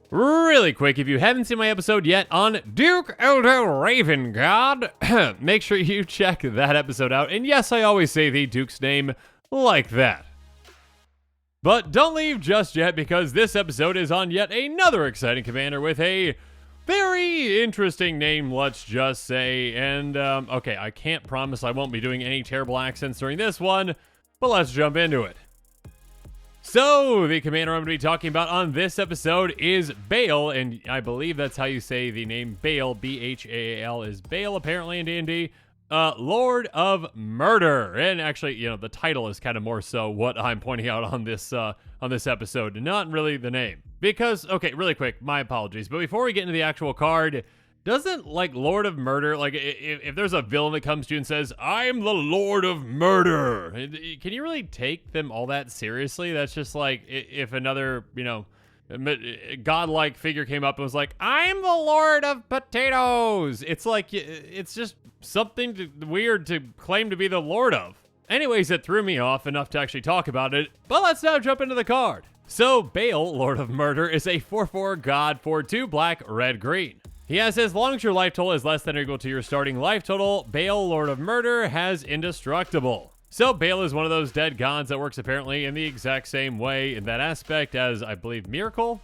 Really quick, if you haven't seen my episode yet on Duke Elder Raven God, make sure you check that episode out. And yes, I always say the Duke's name like that. But don't leave just yet, because this episode is on yet another exciting commander with a very interesting name, let's just say. And, okay, I can't promise I won't be doing any terrible accents during this one, but let's jump into it. So, the commander I'm going to be talking about on this episode is Bhaal, and I believe that's how you say the name Bhaal. B-H-A-A-L is Bhaal, apparently, in D&D. Lord of Murder. And actually, you know, the title is kind of more so what I'm pointing out on this episode, not really the name. Because, okay, really quick, my apologies, but before we get into the actual card, doesn't, like, Lord of Murder, like, if there's a villain that comes to you and says, I'm the Lord of Murder, can you really take them all that seriously? That's just like, if another, you know, godlike figure came up and was like, I'm the Lord of Potatoes. It's like, it's just something weird to claim to be the Lord of. Anyways, it threw me off enough to actually talk about it, but let's now jump into the card. So, Bhaal, Lord of Murder, is a 4/4 god for 2 black, red, green. He has, as long as your life total is less than or equal to your starting life total, Bhaal, Lord of Murder, has Indestructible. So Bhaal is one of those dead gods that works apparently in the exact same way in that aspect as, I believe, Merkel,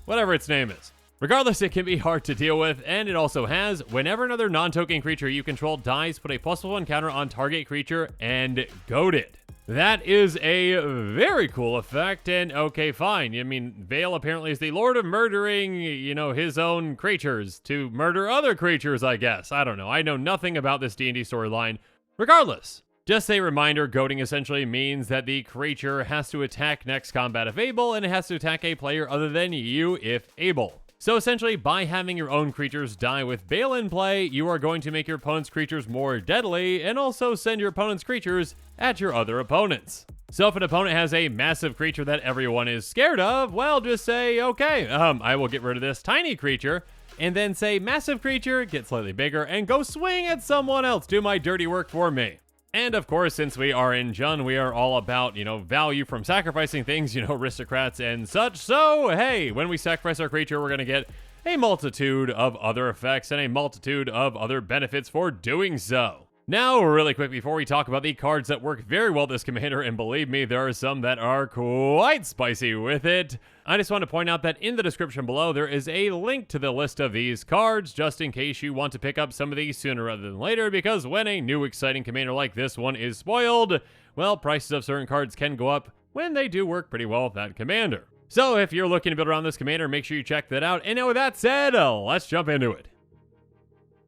whatever its name is. Regardless, it can be hard to deal with, and it also has, whenever another non-token creature you control dies, put a +1 counter on target creature and Goaded. That is a very cool effect, and okay, fine. I mean, Bhaal apparently is the Lord of Murdering, you know, his own creatures to murder other creatures, I guess. I don't know. I know nothing about this D&D storyline. Regardless, just a reminder, goading essentially means that the creature has to attack next combat if able, and it has to attack a player other than you if able. So essentially, by having your own creatures die with Bhaal in play, you are going to make your opponent's creatures more deadly, and also send your opponent's creatures at your other opponents. So if an opponent has a massive creature that everyone is scared of, well, just say, okay, I will get rid of this tiny creature, and then say, massive creature, get slightly bigger, and go swing at someone else, do my dirty work for me. And of course, since we are in Jund, we are all about, you know, value from sacrificing things, you know, aristocrats and such. So, hey, when we sacrifice our creature, we're going to get a multitude of other effects and a multitude of other benefits for doing so. Now, really quick, before we talk about the cards that work very well this commander, and believe me, there are some that are quite spicy with it, I just want to point out that in the description below, there is a link to the list of these cards, just in case you want to pick up some of these sooner rather than later, because when a new exciting commander like this one is spoiled, well, prices of certain cards can go up when they do work pretty well with that commander. So if you're looking to build around this commander, make sure you check that out. And now with that said, let's jump into it.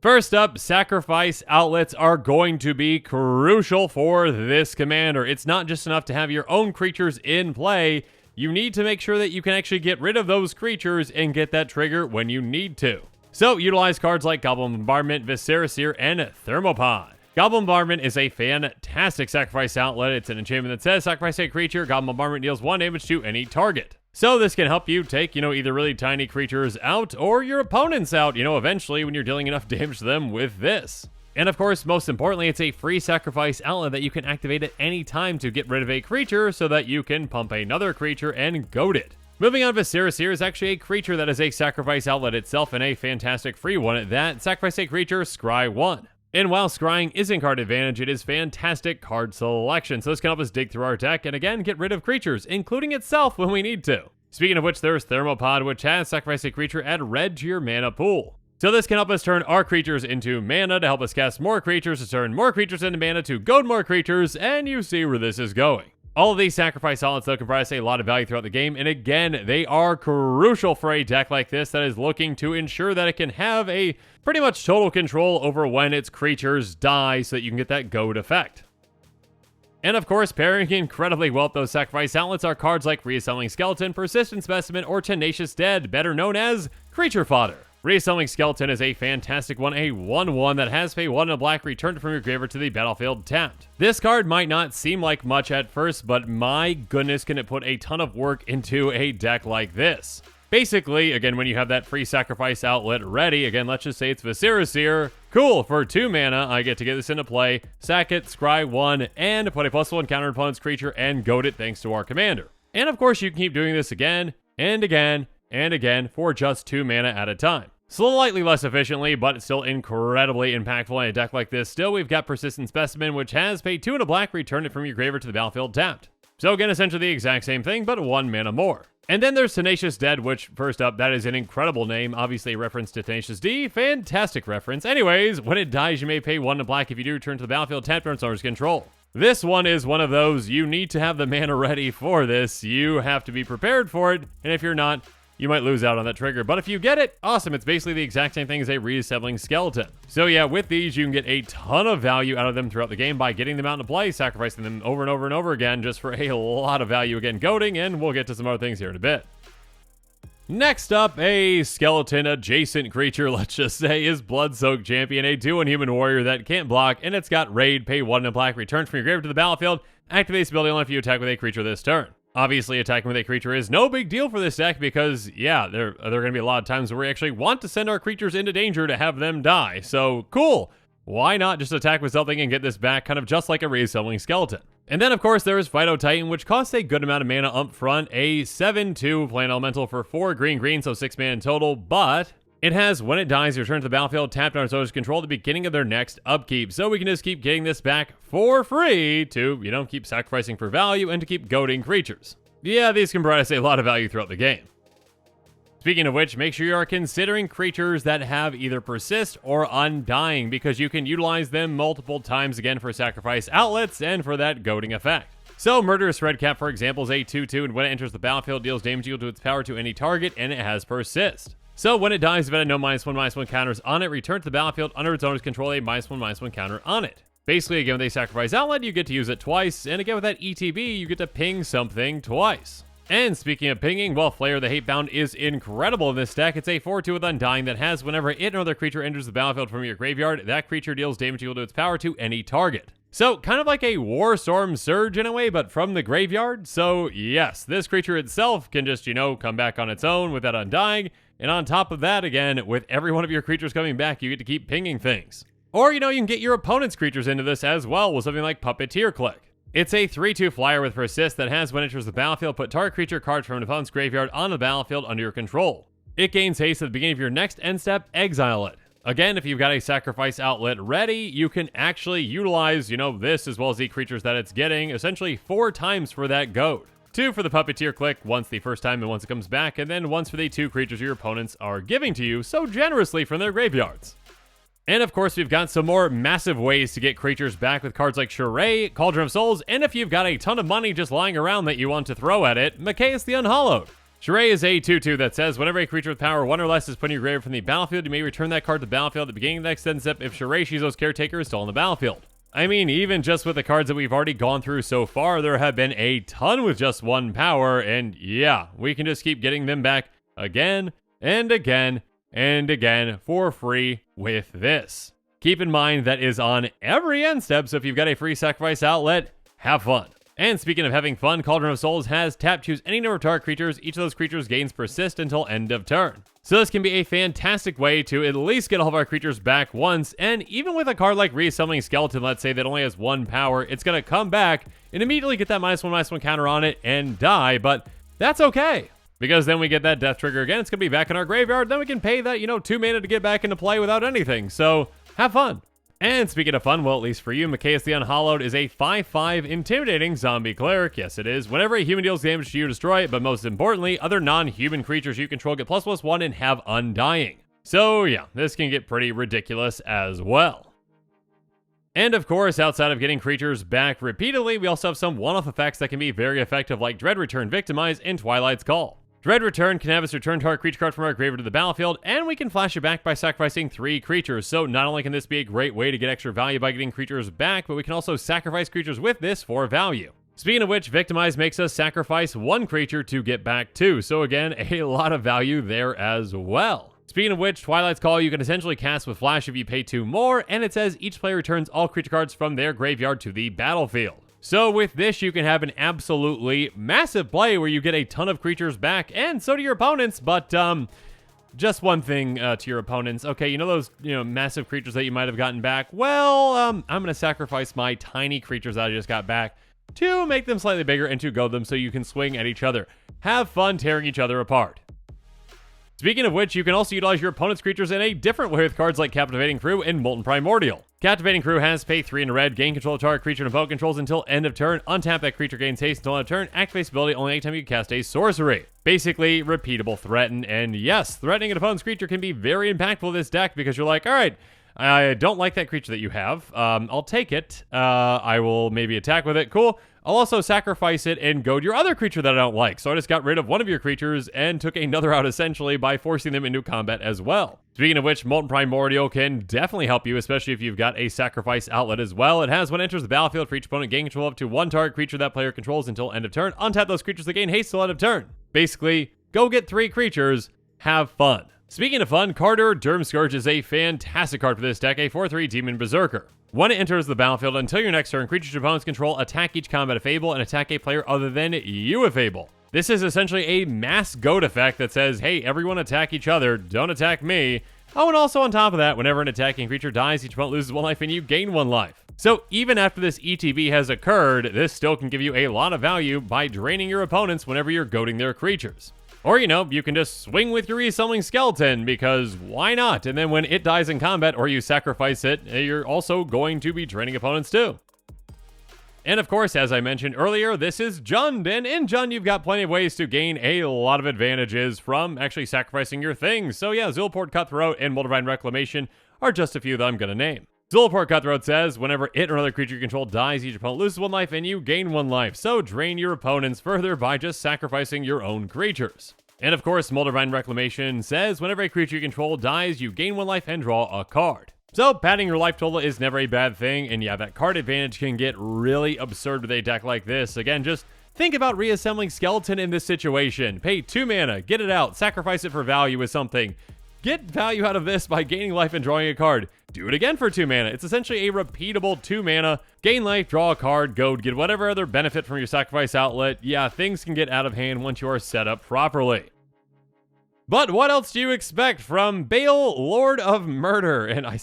First up, sacrifice outlets are going to be crucial for this commander. It's not just enough to have your own creatures in play. You need to make sure that you can actually get rid of those creatures and get that trigger when you need to. So utilize cards like Goblin Bombardment, Viscera Seer, and Thermopod. Goblin Bombardment is a fantastic sacrifice outlet. It's an enchantment that says sacrifice a creature. Goblin Bombardment deals 1 damage to any target. So this can help you take, you know, either really tiny creatures out or your opponents out, you know, eventually when you're dealing enough damage to them with this. And of course, most importantly, it's a free sacrifice outlet that you can activate at any time to get rid of a creature so that you can pump another creature and goad it. Moving on, Viscera Seer is actually a creature that is a sacrifice outlet itself and a fantastic free one. That sacrifice a creature, scry 1. And while scrying isn't card advantage, it is fantastic card selection. So this can help us dig through our deck and again, get rid of creatures, including itself when we need to. Speaking of which, there's Thermopod, which has sacrifice a creature, add red to your mana pool. So this can help us turn our creatures into mana to help us cast more creatures, to turn more creatures into mana to goad more creatures, and you see where this is going. All of these sacrifice outlets though comprise a lot of value throughout the game, and again, they are crucial for a deck like this that is looking to ensure that it can have a pretty much total control over when its creatures die so that you can get that goad effect. And of course, pairing incredibly well with those sacrifice outlets are cards like Reassembling Skeleton, Persistent Specimen, or Tenacious Dead, better known as Creature Fodder. Reassembling Skeleton is a fantastic one, a 1/1 that has pay 1 and a black returned from your graveyard to the battlefield tapped. This card might not seem like much at first, but my goodness can it put a ton of work into a deck like this. Basically, again, when you have that free sacrifice outlet ready, again, let's just say it's Viscera Seer, Cool, for 2 mana, I get to get this into play, sack it, scry 1, and put a +1 counter on opponent's creature and goad it thanks to our commander. And of course, you can keep doing this again, and again, and again for just 2 mana at a time. Slightly less efficiently, but it's still incredibly impactful in a deck like this. Still, we've got Persistent Specimen, which has pay 2 and a black, return it from your graveyard to the battlefield tapped. So again, essentially the exact same thing, but 1 mana more. And then there's Tenacious Dead, which, first up, that is an incredible name. Obviously a reference to Tenacious D. Fantastic reference. Anyways, when it dies, you may pay 1 and a black. If you do, return to the battlefield tapped under its owner's control. This one is one of those, you need to have the mana ready for this. You have to be prepared for it, and if you're not, you might lose out on that trigger. But if you get it, awesome. It's basically the exact same thing as a reassembling skeleton. So yeah, with these, you can get a ton of value out of them throughout the game by getting them out into play, sacrificing them over and over and over again, just for a lot of value. Again, goading, and we'll get to some other things here in a bit. Next up, a skeleton-adjacent creature, let's just say, is Blood-Soaked Champion, a 2/1 human warrior that can't block, and it's got Raid, pay 1 and a black, return from your graveyard to the battlefield, activate this ability only if you attack with a creature this turn. Obviously, attacking with a creature is no big deal for this deck because, yeah, there are going to be a lot of times where we actually want to send our creatures into danger to have them die. So, cool. Why not just attack with something and get this back kind of just like a reassembling skeleton? And then, of course, there is Phyto Titan, which costs a good amount of mana up front, a 7/2 plant elemental for 4 green, so 6 mana in total, but it has, when it dies, you return to the battlefield, tapped on its owner's control at the beginning of their next upkeep. So we can just keep getting this back for free to, you know, keep sacrificing for value and to keep goading creatures. Yeah, these can provide us a lot of value throughout the game. Speaking of which, make sure you are considering creatures that have either Persist or Undying, because you can utilize them multiple times again for sacrifice outlets and for that goading effect. So, Murderous Redcap, for example, is a 2/2, and when it enters the battlefield, deals damage equal to its power to any target, and it has Persist. So, when it dies, if it had no -1/-1 counters on it, return to the battlefield under its owner's control, a -1/-1 counter on it. Basically, again, with a sacrifice outlet, you get to use it twice, and again, with that ETB, you get to ping something twice. And speaking of pinging, well, Flayer the Hatebound is incredible in this deck. It's a 4/2 with Undying that has, whenever it or other creature enters the battlefield from your graveyard, that creature deals damage equal to its power to any target. So, kind of like a Warstorm Surge in a way, but from the graveyard. So, yes, this creature itself can just, you know, come back on its own with that Undying. And on top of that, again, with every one of your creatures coming back, you get to keep pinging things. Or, you know, you can get your opponent's creatures into this as well with something like Puppeteer Click. It's a 3/2 flyer with Persist that has, when it enters the battlefield, put target creature cards from an opponent's graveyard on the battlefield under your control. It gains haste at the beginning of your next end step, exile it. Again, if you've got a sacrifice outlet ready, you can actually utilize, you know, this as well as the creatures that it's getting, essentially 4 times for that goad. 2 for the Puppeteer Click, once the first time and once it comes back, and then once for the 2 creatures your opponents are giving to you so generously from their graveyards. And of course, we've got some more massive ways to get creatures back with cards like Charade, Cauldron of Souls, and if you've got a ton of money just lying around that you want to throw at it, Macaeus the Unhallowed. Charade is a 2/2 that says, whenever a creature with power 1 or less is put in your graveyard from the battlefield, you may return that card to the battlefield at the beginning of the next end step if Charade Shizo's Caretaker is still on the battlefield. I mean, even just with the cards that we've already gone through so far, there have been a ton with just 1 power, and yeah, we can just keep getting them back again and again and again for free with this. Keep in mind that is on every end step, so if you've got a free sacrifice outlet, have fun. And speaking of having fun, Cauldron of Souls has tap choose any number of target creatures. Each of those creatures gains Persist until end of turn. So this can be a fantastic way to at least get all of our creatures back once, and even with a card like Reassembling Skeleton, let's say that only has 1 power, it's going to come back and immediately get that -1/-1 counter on it and die, but that's okay. Because then we get that death trigger again, it's going to be back in our graveyard, then we can pay that, 2 mana to get back into play without anything, so have fun. And speaking of fun, well, at least for you, Macaeus the Unhallowed is a 5/5 intimidating zombie cleric. Yes, it is. Whenever a human deals damage to you, destroy it, but most importantly, other non-human creatures you control get ++1 and have Undying. So yeah, this can get pretty ridiculous as well. And of course, outside of getting creatures back repeatedly, we also have some one-off effects that can be very effective, like Dread Return, Victimize, and Twilight's Call. Dread Return can have us return target creature card from our graveyard to the battlefield, and we can flash it back by sacrificing 3 creatures. So not only can this be a great way to get extra value by getting creatures back, but we can also sacrifice creatures with this for value. Speaking of which, Victimize makes us sacrifice 1 creature to get back 2. So again, a lot of value there as well. Speaking of which, Twilight's Call you can essentially cast with Flash if you pay 2 more, and it says each player returns all creature cards from their graveyard to the battlefield. So with this, you can have an absolutely massive play where you get a ton of creatures back, and so do your opponents, but Just one thing to your opponents. Okay, you know those massive creatures that you might have gotten back? Well, I'm going to sacrifice my tiny creatures that I just got back to make them slightly bigger and to goad them so you can swing at each other. Have fun tearing each other apart. Speaking of which, you can also utilize your opponent's creatures in a different way with cards like Captivating Crew and Molten Primordial. Captivating Crew has pay 3 in a red, gain control of target creature and opponent controls until end of turn, untap that creature, gains haste until end of turn, activates ability only anytime you cast a sorcery. Basically, repeatable threaten, and yes, threatening an opponent's creature can be very impactful in this deck because you're like, alright, I don't like that creature that you have, I'll take it, I will maybe attack with it, cool. I'll also sacrifice it and goad your other creature that I don't like. So I just got rid of one of your creatures and took another out essentially by forcing them into combat as well. Speaking of which, Molten Primordial can definitely help you, especially if you've got a sacrifice outlet as well. It has when it enters the battlefield for each opponent, gain control up to one target creature that player controls until end of turn. Untap those creatures that gain haste till end of turn. Basically, go get 3 creatures, have fun. Speaking of fun, Carter Durmscourge is a fantastic card for this deck, a 4/3 Demon Berserker. When it enters the battlefield, until your next turn, creatures your opponents control attack each combat if able and attack a player other than you if able. This is essentially a mass goad effect that says, hey, everyone attack each other, don't attack me. Oh, and also on top of that, whenever an attacking creature dies, each opponent loses 1 life and you gain 1 life. So even after this ETB has occurred, this still can give you a lot of value by draining your opponents whenever you're goading their creatures. Or, you can just swing with your Reassembling Skeleton, because why not? And then when it dies in combat, or you sacrifice it, you're also going to be draining opponents too. And of course, as I mentioned earlier, this is Jund, and in Jund you've got plenty of ways to gain a lot of advantages from actually sacrificing your things. So yeah, Zulaport Cutthroat and Moldavine Reclamation are just a few that I'm going to name. Zulaport Cutthroat says, whenever it or another creature you control dies, each opponent loses 1 life and you gain 1 life. So drain your opponents further by just sacrificing your own creatures. And of course, Moldavine Reclamation says, whenever a creature you control dies, you gain 1 life and draw a card. So padding your life total is never a bad thing, and yeah, that card advantage can get really absurd with a deck like this. Again, just think about Reassembling Skeleton in this situation. Pay 2 mana, get it out, sacrifice it for value with something. Get value out of this by gaining life and drawing a card. Do it again for 2 mana. It's essentially a repeatable 2 mana. Gain life, draw a card, goad, get whatever other benefit from your sacrifice outlet. Yeah, things can get out of hand once you are set up properly. But what else do you expect from Bhaal, Lord of Murder? And I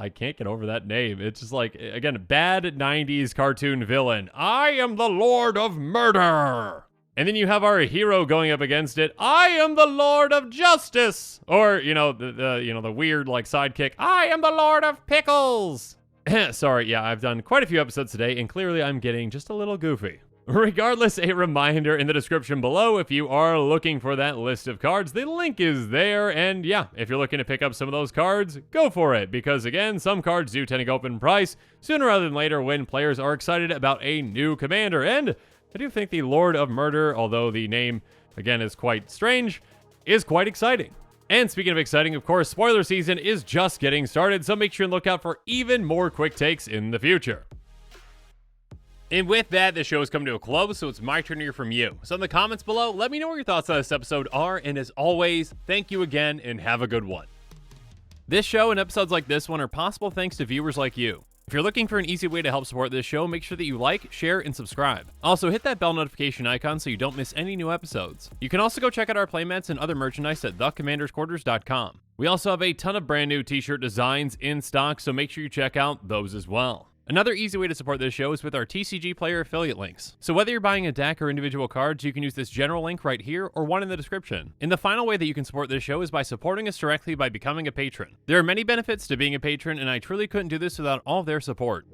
can't get over that name. It's just like, again, bad 90s cartoon villain. I am the Lord of Murder. And then you have our hero going up against it. I am the Lord of Justice. Or, the weird sidekick. I am the Lord of Pickles. Sorry, yeah, I've done quite a few episodes today, and clearly I'm getting just a little goofy. Regardless, a reminder in the description below if you are looking for that list of cards. The link is there, and yeah, if you're looking to pick up some of those cards, go for it, because again, some cards do tend to go up in price sooner rather than later when players are excited about a new commander, and I do think the Lord of Murder, although the name, again, is quite strange, is quite exciting. And speaking of exciting, of course, spoiler season is just getting started, so make sure and look out for even more quick takes in the future. And with that, the show has come to a close, so it's my turn to hear from you. So in the comments below, let me know what your thoughts on this episode are, and as always, thank you again, and have a good one. This show and episodes like this one are possible thanks to viewers like you. If you're looking for an easy way to help support this show, make sure that you like, share, and subscribe. Also, hit that bell notification icon so you don't miss any new episodes. You can also go check out our playmats and other merchandise at thecommandersquarters.com. We also have a ton of brand new t-shirt designs in stock, so make sure you check out those as well. Another easy way to support this show is with our TCG Player affiliate links. So whether you're buying a deck or individual cards, you can use this general link right here or one in the description. And the final way that you can support this show is by supporting us directly by becoming a patron. There are many benefits to being a patron, and I truly couldn't do this without all of their support.